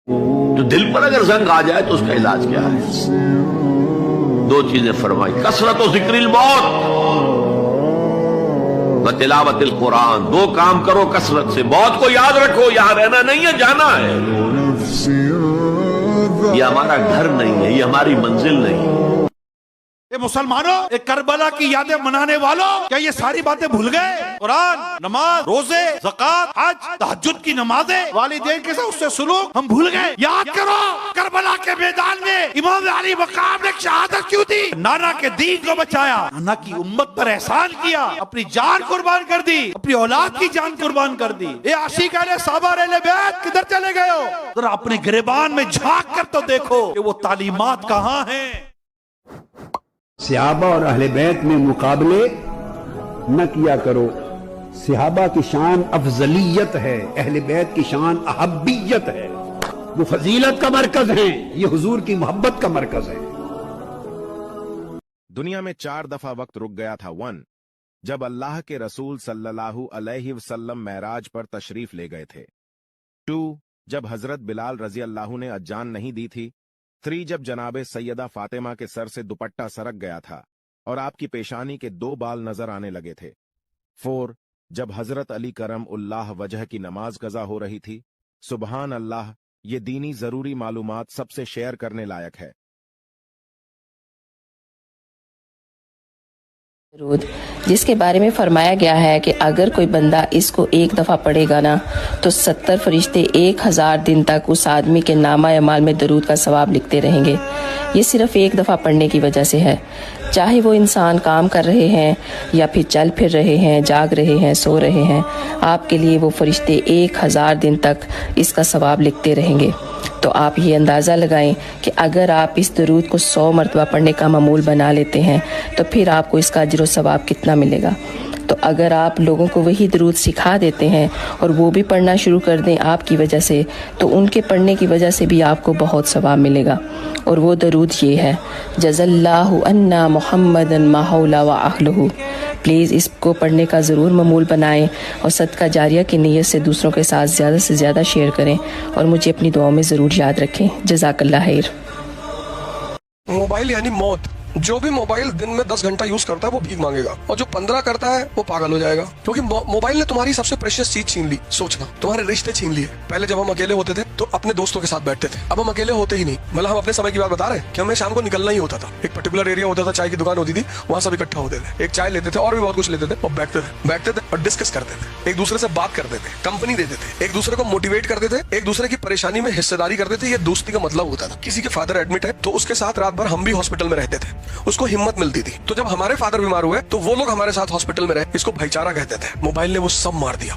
تو دل پر اگر زنگ آ جائے تو اس کا علاج کیا ہے؟ دو چیزیں فرمائی، کثرت و ذکر الموت و تلاوت القرآن. دو کام کرو کثرت سے، موت کو یاد رکھو، یہاں رہنا نہیں ہے، جانا ہے. یہ ہمارا گھر نہیں ہے، یہ ہماری منزل نہیں ہے. اے مسلمانوں، ایک کربلا کی یادیں منانے والوں، کیا یہ ساری باتیں بھول گئے؟ قرآن، نماز، روزے، زکوٰۃ، حج، تہجد کی نمازیں، والدین کے ساتھ اس سے سلوک ہم بھول گئے. یاد کرو کربلا کے میدان میں امام علی مقام نے ایک شہادت کیوں دی؟ نانا کے دین کو بچایا، نانا کی امت پر احسان کیا، اپنی جان قربان کر دی، اپنی اولاد کی جان قربان کر دی. اے عاشق اہل صحابہ اہل بیت کدھر چلے گئے ہو؟ ذرا اپنے گریبان میں جھانک کر تو دیکھو کہ وہ تعلیمات کہاں ہیں. صحابہ اور اہل بیت میں مقابلے نہ کیا کرو. صحابہ کی شان افضلیت ہے، اہل بیت کی شان احبیت ہے. وہ فضیلت کا مرکز ہیں، یہ حضور کی محبت کا مرکز ہے. دنیا میں 4 دفعہ وقت رک گیا تھا. 1 جب اللہ کے رسول صلی اللہ علیہ وسلم معراج پر تشریف لے گئے تھے. 2 جب حضرت بلال رضی اللہ نے اذان نہیں دی تھی. 3 جب جناب سیدہ فاطمہ کے سر سے دوپٹہ سرک گیا تھا اور آپ کی پیشانی کے 2 بال نظر آنے لگے تھے. 4 جب حضرت علی کرم اللہ وجہ کی نماز قضا ہو رہی تھی. سبحان اللہ، یہ دینی ضروری معلومات سب سے شیئر کرنے لائق ہے. درود، جس کے بارے میں فرمایا گیا ہے کہ اگر کوئی بندہ اس کو 1 دفعہ پڑھے گا نا تو 70 فرشتے 1000 دن تک اس آدمی کے نامہ اعمال میں درود کا ثواب لکھتے رہیں گے. یہ صرف 1 دفعہ پڑھنے کی وجہ سے ہے. چاہے وہ انسان کام کر رہے ہیں یا پھر چل پھر رہے ہیں، جاگ رہے ہیں، سو رہے ہیں، آپ کے لیے وہ فرشتے 1000 دن تک اس کا ثواب لکھتے رہیں گے. تو آپ یہ اندازہ لگائیں کہ اگر آپ اس درود کو 100 مرتبہ پڑھنے کا معمول بنا لیتے ہیں تو پھر آپ کو اس کا اجر و ثواب کتنا ملے گا. تو اگر آپ لوگوں کو وہی درود سکھا دیتے ہیں اور وہ بھی پڑھنا شروع کر دیں آپ کی وجہ سے، تو ان کے پڑھنے کی وجہ سے بھی آپ کو بہت ثواب ملے گا. اور وہ درود یہ ہے، جزا اللہ عنا محمدا ما حولا و اہلہ. پلیز اس کو پڑھنے کا ضرور معمول بنائیں اور صدقہ جاریہ کی نیت سے دوسروں کے ساتھ زیادہ سے زیادہ شیئر کریں اور مجھے اپنی دعاؤں میں ضرور یاد رکھیں. جزاک اللہ خیر. موبائل یعنی موت. جو بھی موبائل دن میں 10 گھنٹہ یوز کرتا ہے وہ بھیک مانگے گا، اور جو 15 کرتا ہے وہ پاگل ہو جائے گا، کیونکہ موبائل نے تمہاری سب سے پریشیس چیز چھین لی. سوچنا، تمہارے رشتے چھین لیے. پہلے جب ہم اکیلے ہوتے تھے تو اپنے دوستوں کے ساتھ بیٹھتے تھے، اب ہم اکیلے ہوتے ہی نہیں. مطلب ہم اپنے سمے کی بات بتا رہے ہیں کہ ہمیں شام کو نکلنا ہی ہوتا تھا. ایک پرٹیکولر ایریا ہوتا تھا، چائے کی دکان ہوتی تھی، وہاں سب اکٹھا ہوتے تھے، ایک چائے لیتے تھے اور بھی بہت کچھ لیتے تھے اور بیٹھتے تھے اور ڈسکس کرتے تھے، ایک دوسرے سے بات کرتے تھے، کمپنی دیتے تھے، ایک دوسرے کو موٹیویٹ کرتے تھے، ایک دوسرے کی پریشانی میں حصہ داری کرتے تھے. یہ دوستی کا مطلب ہوتا تھا. کسی کے فادر ایڈمٹ ہے تو اس کے ساتھ رات بھر ہم بھی ہاسپٹل میں رہتے تھے، اس کو ہمت ملتی تھی. تو جب ہمارے فادر بیمار ہوئے تو وہ لوگ ہمارے ساتھ ہاسپٹل میں رہے، اس کو بھائی چارہ کہتے تھے. موبائل نے وہ سب مار دیا.